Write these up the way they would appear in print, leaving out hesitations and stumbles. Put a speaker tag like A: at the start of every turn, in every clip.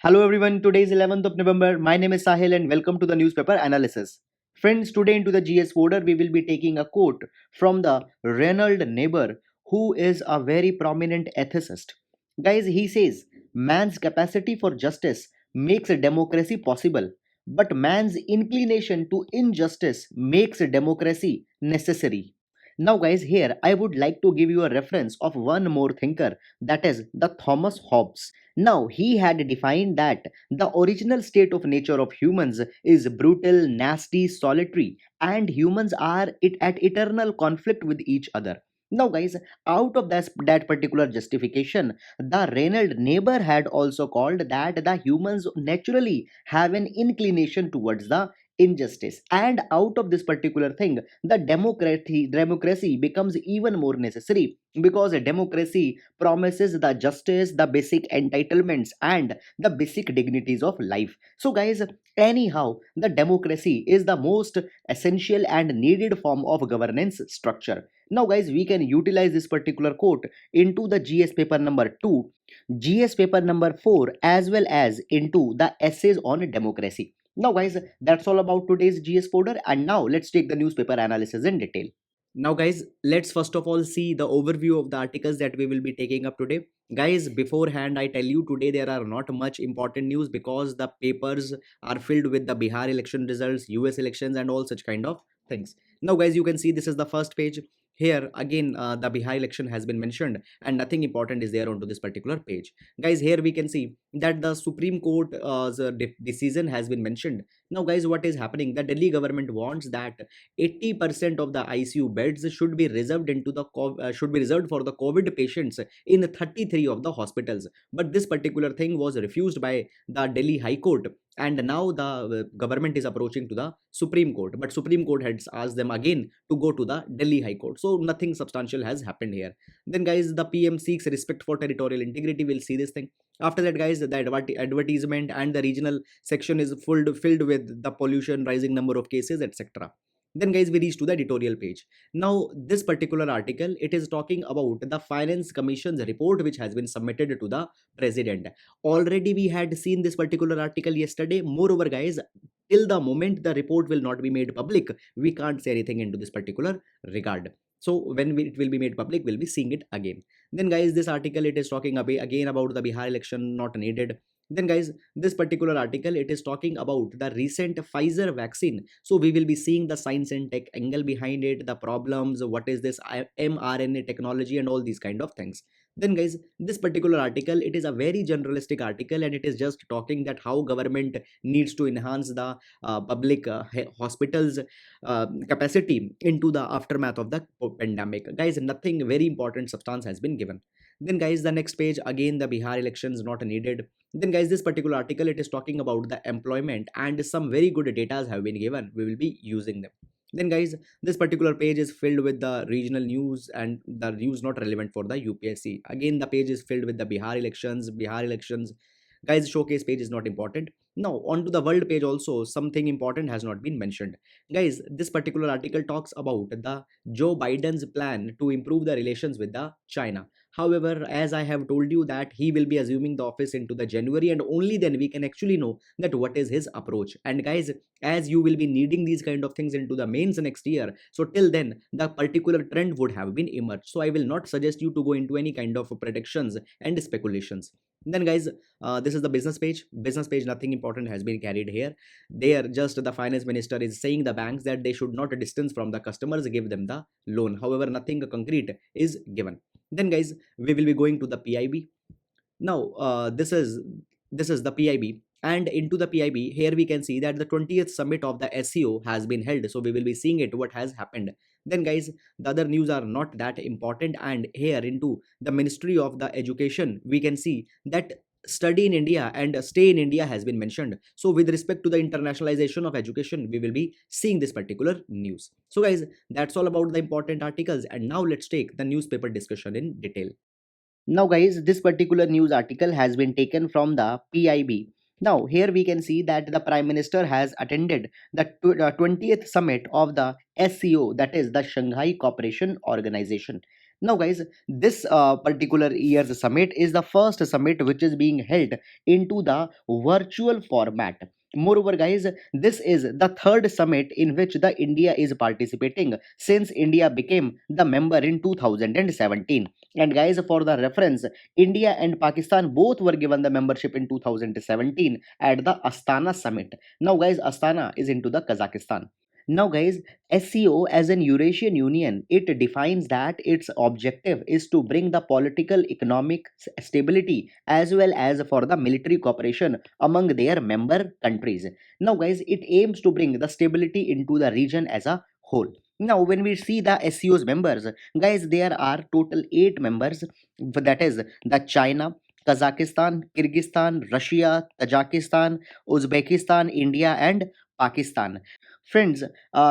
A: Hello everyone, today is 11th of November. My name is Sahil and welcome to the newspaper analysis. Friends, today into the GS folder we will be taking a quote from the Reynold neighbor who is a very prominent ethicist. Guys, he says, man's capacity for justice makes a democracy possible, but man's inclination to injustice makes a democracy necessary. Now guys, here I would like to give you a reference of one more thinker, that is the Thomas Hobbes. Now, he had defined that the original state of nature of humans is brutal, nasty, solitary, and humans are at eternal conflict with each other. Now, guys, out of that particular justification, the Reynolds neighbor had also called that the humans naturally have an inclination towards the injustice, and out of this particular thing, the democracy becomes even more necessary because a democracy promises the justice, the basic entitlements, and the basic dignities of life. So, guys, anyhow, the democracy is the most essential and needed form of governance structure. Now, guys, we can utilize this particular quote into the GS paper number 2, GS paper number 4, as well as into the essays on democracy. Now, guys, that's all about today's GS folder, and now let's take the newspaper analysis in detail. Now guys, let's first of all see the overview of the articles that we will be taking up today. Guys, beforehand I tell you, today there are not much important news because the papers are filled with the Bihar election results, US elections, and all such kind of things. Now guys, you can see this is the first page. Here again, the Bihar election has been mentioned and nothing important is there onto this particular page. Guys, here we can see that the Supreme Court decision has been mentioned. Now guys, what is happening? The Delhi government wants that 80% of the ICU beds should be reserved should be reserved for the COVID patients in 33 of the hospitals. But this particular thing was refused by the Delhi High Court, and now the government is approaching to the Supreme Court. But Supreme Court has asked them again to go to the Delhi High Court. So nothing substantial has happened here. Then guys, the PM seeks respect for territorial integrity. We'll see this thing. After that, guys, the advertisement and the regional section is filled with the pollution, rising number of cases, etc. Then guys, we reach to the editorial page. Now this particular article, it is talking about the Finance Commission's report which has been submitted to the president. Already we had seen this particular article yesterday. Moreover guys, till the moment the report will not be made public, we can't say anything into this particular regard. So when it will be made public, we'll be seeing it again. Then guys, this article, it is talking again about the Bihar election not needed. Then guys, this particular article, it is talking about the recent Pfizer vaccine. So we will be seeing the science and tech angle behind it, the problems, what is this mRNA technology, and all these kind of things. Then guys, this particular article, it is a very generalistic article and it is just talking that how government needs to enhance the public hospitals capacity into the aftermath of the pandemic. Guys, nothing very important substance has been given. Then guys, the next page, again the Bihar elections not needed. Then guys, this particular article, it is talking about the employment and some very good data have been given. We will be using them. Then guys, this particular page is filled with the regional news and the news not relevant for the UPSC. Again, the page is filled with the Bihar elections. Guys, showcase page is not important. Now onto the world page also, something important has not been mentioned. Guys, this particular article talks about the Joe Biden's plan to improve the relations with the China. However, as I have told you that he will be assuming the office into the January, and only then we can actually know that what is his approach. And guys, as you will be needing these kind of things into the mains next year, so till then the particular trend would have been emerged. So I will not suggest you to go into any kind of predictions and speculations. Then guys, this is the business page. Business page, nothing important has been carried here. There just the finance minister is saying the banks that they should not distance from the customers, give them the loan. However, nothing concrete is given. Then guys, we will be going to the PIB. Now this is the PIB, and into the PIB, here we can see that the 20th summit of the SEO has been held. So we will be seeing it what has happened. Then guys, the other news are not that important, and here into the Ministry of the Education, we can see that study in India and stay in India has been mentioned. So with respect to the internationalization of education, we will be seeing this particular news. So guys, that's all about the important articles, and now let's take the newspaper discussion in detail. Now guys, this particular news article has been taken from the PIB. Now here we can see that the Prime Minister has attended the 20th summit of the SCO, that is the Shanghai Cooperation Organization. Now guys, this particular year's summit is the first summit which is being held into the virtual format. Moreover guys, this is the third summit in which the India is participating since India became the member in 2017. And guys, for the reference, India and Pakistan both were given the membership in 2017 at the Astana summit. Now guys, Astana is into the Kazakhstan. Now guys, SCO as an Eurasian Union, it defines that its objective is to bring the political economic stability as well as for the military cooperation among their member countries. Now guys, it aims to bring the stability into the region as a whole. Now when we see the SCO's members, guys, there are total 8 members, that is the China, Kazakhstan, Kyrgyzstan, Russia, Tajikistan, Uzbekistan, India and Pakistan. Friends,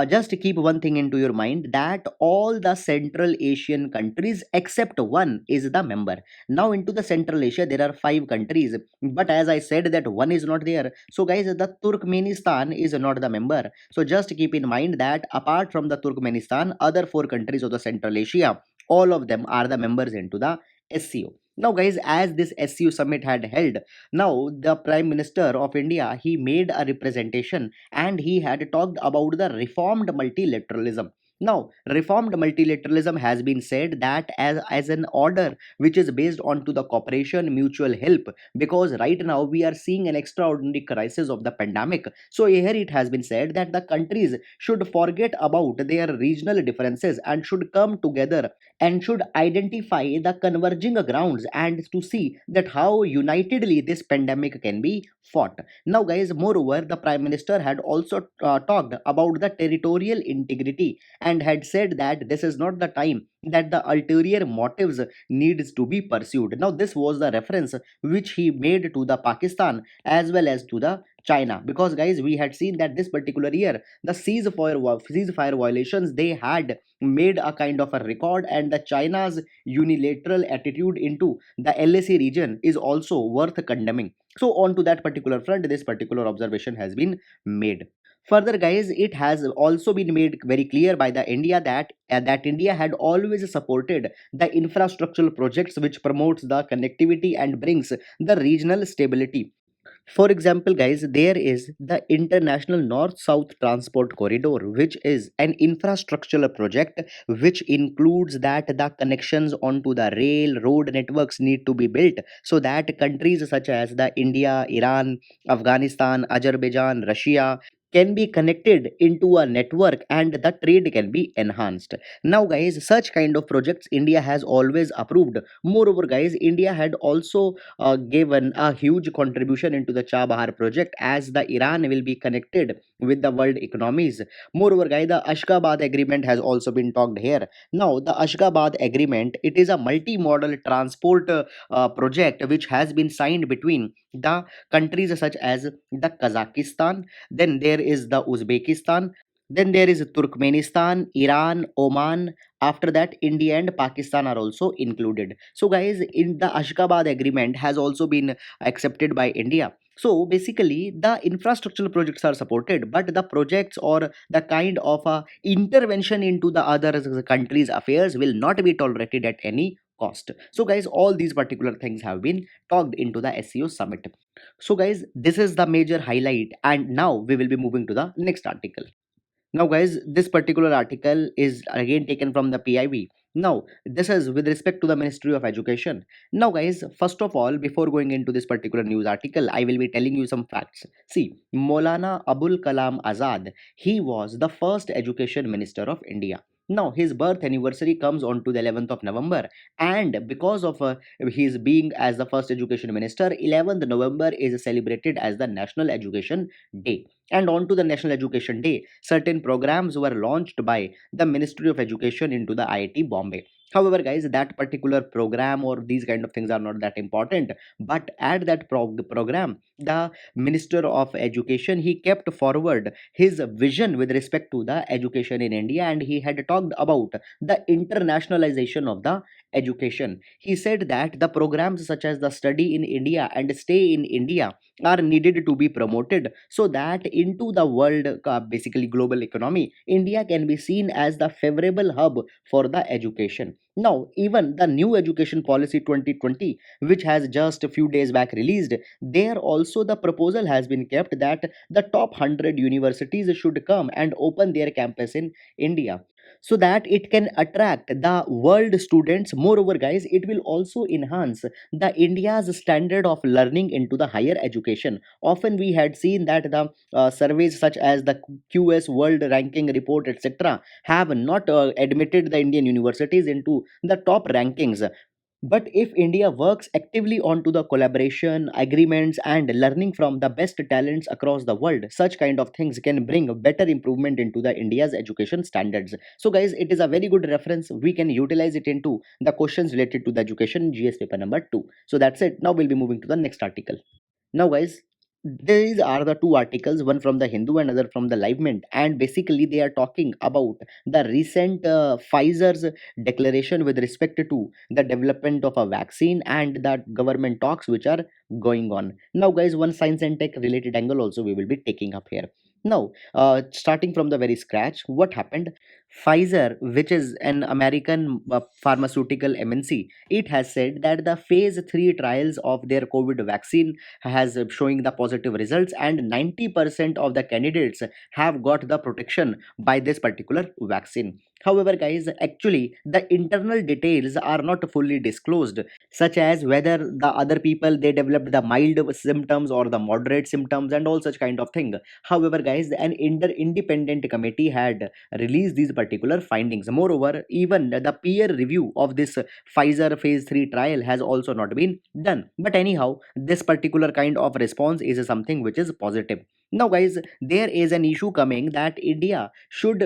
A: just keep one thing into your mind that all the Central Asian countries except one is the member. Now, into the Central Asia, there are 5 countries, but as I said, that one is not there. So, guys, the Turkmenistan is not the member. So, just keep in mind that apart from the Turkmenistan, other 4 countries of the Central Asia, all of them are the members into the SCO. Now, guys, as this SCO summit had held, now the Prime Minister of India he made a representation and he had talked about the reformed multilateralism. Now, reformed multilateralism has been said that as an order which is based on to the cooperation, mutual help, because right now we are seeing an extraordinary crisis of the pandemic. So here it has been said that the countries should forget about their regional differences and should come together and should identify the converging grounds and to see that how unitedly this pandemic can be fought. Now, guys, moreover, the Prime Minister had also talked about the territorial integrity and had said that this is not the time that the ulterior motives needs to be pursued. Now, this was the reference which he made to the Pakistan as well as to the China, because guys, we had seen that this particular year the ceasefire violations they had made a kind of a record, and the China's unilateral attitude into the LAC region is also worth condemning. So on to that particular front, this particular observation has been made. Further, guys, it has also been made very clear by the India that India had always supported the infrastructural projects which promotes the connectivity and brings the regional stability. For example, guys, there is the International North South Transport Corridor, which is an infrastructural project which includes that the connections onto the rail road networks need to be built so that countries such as the India, Iran, Afghanistan, Azerbaijan, Russia can be connected into a network and the trade can be enhanced. Now guys, such kind of projects India has always approved. Moreover guys, India had also given a huge contribution into the Chabahar project as the Iran will be connected with the world economies. Moreover, guys, the Ashgabat agreement has also been talked here. Now, the Ashgabat agreement it is a multi-modal transport project which has been signed between the countries such as the Kazakhstan. Then there is the Uzbekistan. Then there is Turkmenistan, Iran, Oman. After that, India and Pakistan are also included. So, guys, in the Ashgabat agreement has also been accepted by India. So basically, the infrastructural projects are supported, but the projects or the kind of intervention into the other countries' affairs will not be tolerated at any cost. So, guys, all these particular things have been talked into the SEO summit. So, guys, this is the major highlight, and now we will be moving to the next article. Now, guys, this particular article is again taken from the PIB. Now, this is with respect to the Ministry of Education. Now, guys, first of all, before going into this particular news article, I will be telling you some facts. See, Maulana Abul Kalam Azad, he was the first education minister of India. Now, his birth anniversary comes on to the 11th of November, and because of his being as the first education minister, 11th November is celebrated as the National Education Day. And on to the National Education Day, certain programs were launched by the Ministry of Education into the IIT Bombay. However, guys, that particular program or these kind of things are not that important. But at that program, the Minister of Education he kept forward his vision with respect to the education in India, and he had talked about the internationalization of the education. He said that the programs such as the study in India and stay in India are needed to be promoted so that into the world, basically global economy, India can be seen as the favorable hub for the education. Now, even the new education policy 2020, which has just a few days back released, there also the proposal has been kept that the top 100 universities should come and open their campus in India so that it can attract the world students. Moreover, guys, it will also enhance the India's standard of learning into the higher education. Often we had seen that the surveys such as the QS World Ranking Report, etc., have not admitted the Indian universities into the top rankings. But if India works actively onto the collaboration, agreements, and learning from the best talents across the world, such kind of things can bring a better improvement into the India's education standards. So, guys, it is a very good reference. We can utilize it into the questions related to the education in GS paper number 2. So that's it. Now we'll be moving to the next article. Now, guys, these are the two articles, one from the Hindu and other from the LiveMint, and basically they are talking about the recent Pfizer's declaration with respect to the development of a vaccine and the government talks which are going on. Now, guys, one science and tech related angle also we will be taking up here. Now, starting from the very scratch, what happened? Pfizer, which is an American pharmaceutical MNC, it has said that the phase 3 trials of their COVID vaccine has showing the positive results, and 90% of the candidates have got the protection by this particular vaccine. However, guys, actually the internal details are not fully disclosed, such as whether the other people they developed the mild symptoms or the moderate symptoms and all such kind of thing. However, guys, an independent committee had released these particular findings. Moreover, even the peer review of this Pfizer phase 3 trial has also not been done. But anyhow, this particular kind of response is something which is positive. Now, guys, there is an issue coming that India should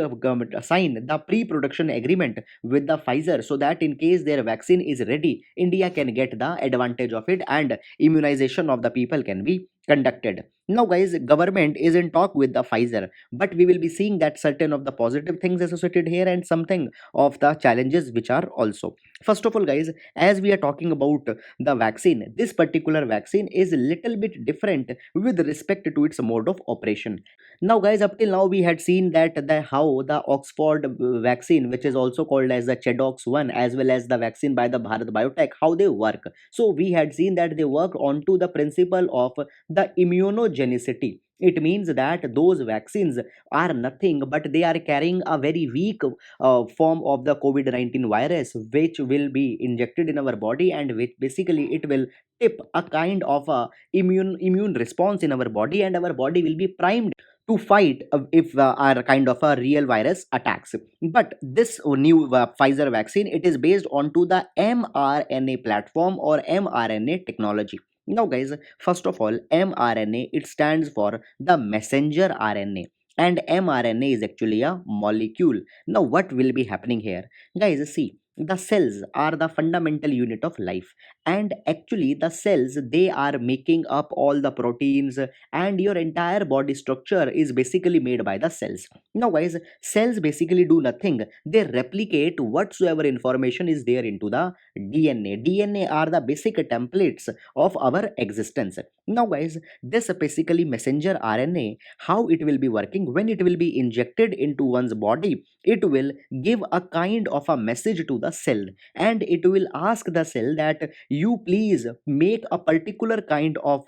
A: sign the pre-production agreement with the Pfizer so that in case their vaccine is ready, India can get the advantage of it and immunization of the people can be conducted. Now, guys, government is in talk with the Pfizer, but we will be seeing that certain of the positive things associated here and something of the challenges which are also. First of all, guys, as we are talking about the vaccine, this particular vaccine is a little bit different with respect to its mode of operation. Now, guys, up till now we had seen that the how the Oxford vaccine, which is also called as the Chedox one, as well as the vaccine by the Bharat Biotech, how they work. So we had seen that they work onto the principle of the immunogenicity. It means that those vaccines are nothing but they are carrying a very weak form of the COVID-19 virus, which will be injected in our body, and which basically it will tip a kind of a immune response in our body, and our body will be primed to fight if our kind of a real virus attacks. But this new Pfizer vaccine, it is based onto the mRNA platform or mRNA technology. Now, guys, first of all, mRNA, it stands for the messenger RNA, and mRNA is actually a molecule. Now, what will be happening here? Guys, see, the cells are the fundamental unit of life, and actually the cells, they are making up all the proteins, and your entire body structure is basically made by the cells. Now, guys, cells basically do nothing, they replicate whatsoever information is there into the DNA are the basic templates of our existence. Now, guys, this basically messenger RNA, how it will be working when it will be injected into one's body, it will give a kind of a message to the cell, and it will ask the cell that you please make a particular kind of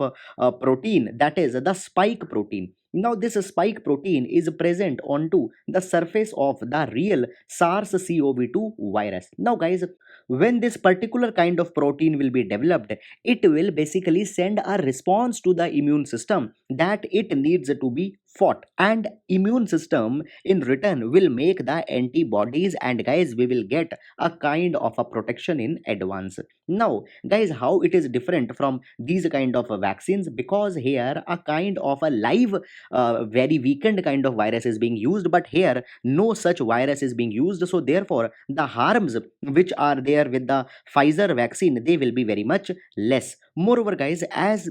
A: protein, that is the spike protein. Now, this spike protein is present onto the surface of the real SARS-CoV-2 virus. Now, guys, when this particular kind of protein will be developed, it will basically send a response to the immune system that it needs to be fought, and immune system in return will make the antibodies, and guys, we will get a kind of a protection in advance. Now, guys, how it is different from these kind of vaccines? Because here a kind of a live very weakened kind of virus is being used, but here no such virus is being used, so therefore the harms which are there with the Pfizer vaccine, they will be very much less. Moreover, guys, as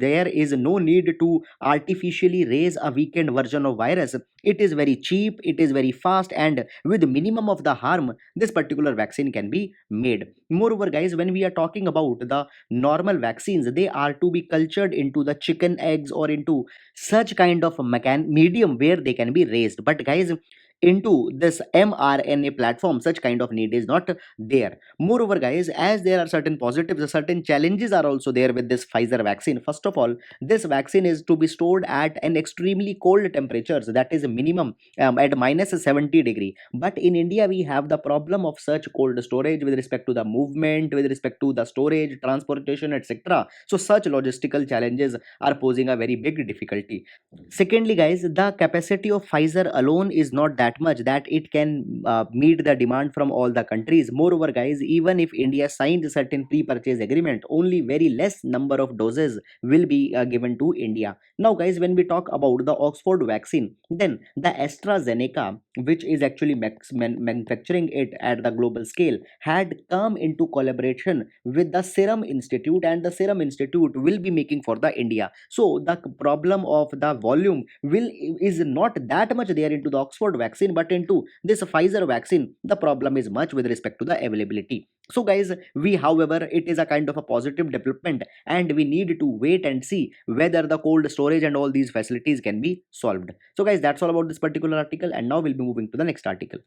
A: there is no need to artificially raise a weakened version of virus, it is very cheap, it is very fast, and with minimum of the harm, this particular vaccine can be made. Moreover, guys, when we are talking about the normal vaccines, they are to be cultured into the chicken eggs or into such kind of medium where they can be raised. But guys, into this mRNA platform, such kind of need is not there. Moreover, guys, as there are certain positives, certain challenges are also there with this Pfizer vaccine. First of all, this vaccine is to be stored at an extremely cold temperatures, that is minimum at minus 70 degree. But in India, we have the problem of such cold storage with respect to the movement, with respect to the storage, transportation, etc. So such logistical challenges are posing a very big difficulty. Secondly, guys, the capacity of Pfizer alone is not that much that it can meet the demand from all the countries. Moreover, guys, even if India signed a certain pre-purchase agreement, only very less number of doses will be given to India. Now, guys, when we talk about the Oxford vaccine, then the AstraZeneca, which is actually manufacturing it at the global scale, had come into collaboration with the Serum Institute, and the Serum Institute will be making for the India. So the problem of the volume will is not that much there into the Oxford vaccine, but into this Pfizer vaccine the problem is much with respect to the availability. So guys, we, however, it is a kind of a positive development, and we need to wait and see whether the cold storage and all these facilities can be solved. So guys, that's all about this particular article, and now we'll be moving to the next article.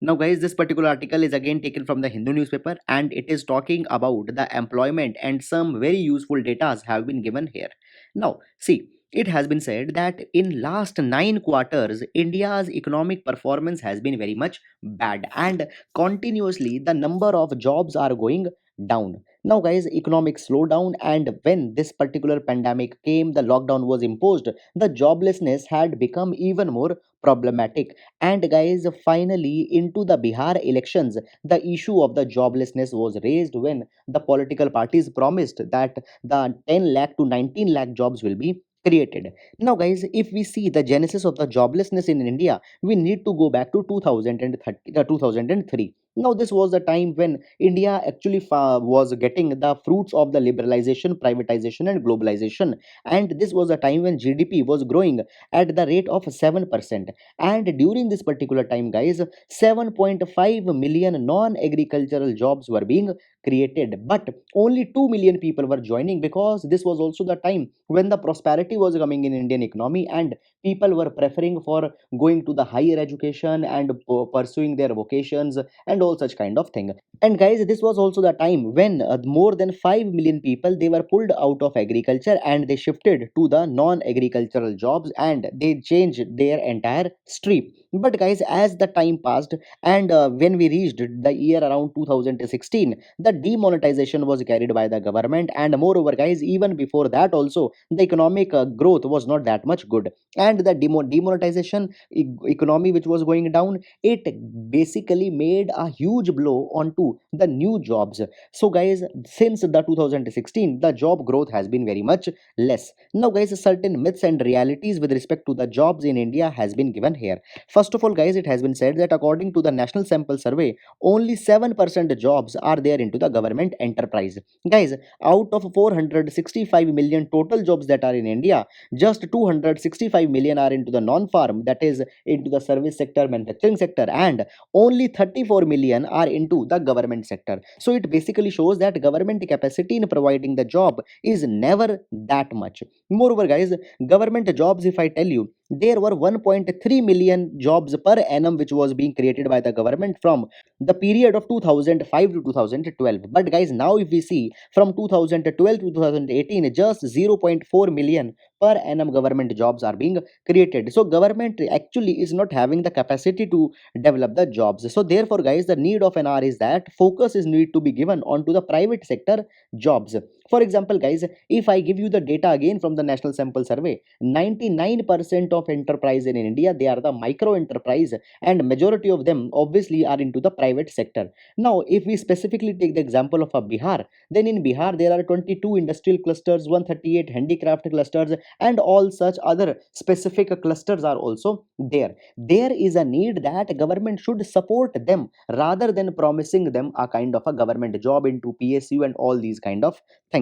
A: Now, guys, this particular article is again taken from the Hindu newspaper, and it is talking about the employment, and some very useful data have been given here. Now, see, it has been said that in last 9 quarters, India's economic performance has been very much bad, and continuously the number of jobs are going down. Now, guys, economic slowdown, and when this particular pandemic came, the lockdown was imposed, the joblessness had become even more problematic. And guys, finally, into the Bihar elections, the issue of the joblessness was raised when the political parties promised that the 10 lakh to 19 lakh jobs will be created. Now, guys, if we see the genesis of the joblessness in India, we need to go back to 2003. Now, this was the time when India actually was getting the fruits of the liberalization, privatization, and globalization. And this was the time when GDP was growing at the rate of 7%. And during this particular time, guys, 7.5 million non-agricultural jobs were being created, but only 2 million people were joining, because this was also the time when the prosperity was coming in Indian economy, and people were preferring for going to the higher education and pursuing their vocations and all such kind of thing. And guys, this was also the time when more than 5 million people, they were pulled out of agriculture and they shifted to the non-agricultural jobs, and they changed their entire stream. But guys, as the time passed, and when we reached the year around 2016, the demonetization was carried by the government. And moreover, guys, even before that also, the economic growth was not that much good, and the demonetization economy which was going down, it basically made a huge blow onto the new jobs. So guys, since the 2016, the job growth has been very much less. Now, guys, certain myths and realities with respect to the jobs in India has been given here. First of all, guys, it has been said that according to the national sample survey, only 7% jobs are there into the government enterprise. Guys, out of 465 million total jobs that are in India, just 265 million are into the non-farm, that is into the service sector, manufacturing sector, and only 34 million are into the government sector. So it basically shows that government capacity in providing the job is never that much. Moreover, guys, government jobs, if I tell you, there were 1.3 million jobs per annum which was being created by the government from the period of 2005 to 2012. But guys, now if we see from 2012 to 2018, just 0.4 million per annum government jobs are being created. So government actually is not having the capacity to develop the jobs. So therefore, guys, the need of an hour is that focus is need to be given onto the private sector jobs. For example, guys, if I give you the data again from the national sample survey, 99% of enterprise in India, they are the micro enterprise, and majority of them obviously are into the private sector. Now, if we specifically take the example of a Bihar, then in Bihar there are 22 industrial clusters, 138 handicraft clusters, and all such other specific clusters are also there. There is a need that government should support them rather than promising them a kind of a government job into PSU and all these kind of things.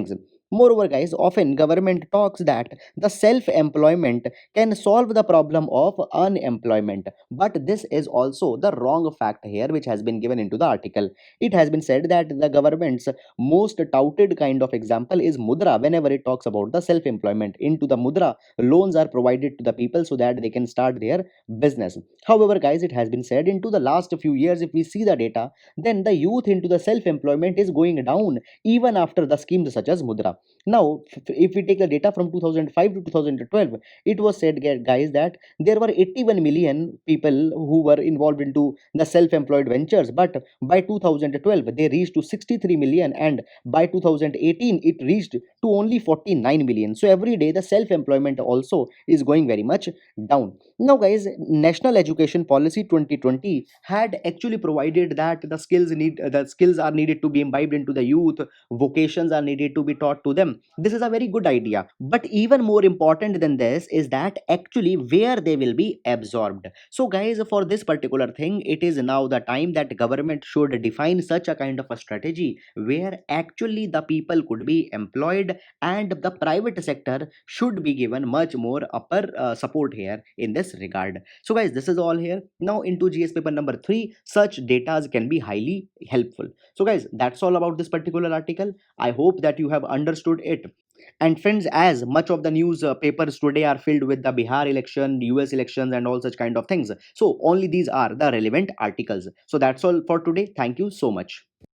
A: Moreover, guys, often government talks that the self-employment can solve the problem of unemployment, but this is also the wrong fact here, which has been given into the article. It has been said that the government's most touted kind of example is mudra. Whenever it talks about the self-employment, into the mudra, loans are provided to the people so that they can start their business. However, guys, it has been said into the last few years, if we see the data, then the youth into the self-employment is going down even after the schemes such as mudra. Now, if we take the data from 2005 to 2012, it was said, guys, that there were 81 million people who were involved into the self-employed ventures, but by 2012 they reached to 63 million, and by 2018 it reached to only 49 million. So every day the self-employment also is going very much down. Now, guys, National Education Policy 2020 had actually provided that the skills are needed to be imbibed into the youth, vocations are needed to be taught to them. This is a very good idea, but even more important than this is that actually where they will be absorbed. So, guys, for this particular thing, it is now the time that government should define such a kind of a strategy where actually the people could be employed, and the private sector should be given much more upper support here in this regard. So, guys, this is all here. Now into GS paper number 3, such data can be highly helpful. So, guys, that's all about this particular article. I hope that you have understood it. And friends, as much of the news papers today are filled with the Bihar election, US elections, and all such kind of things, so only these are the relevant articles. So that's all for today. Thank you so much.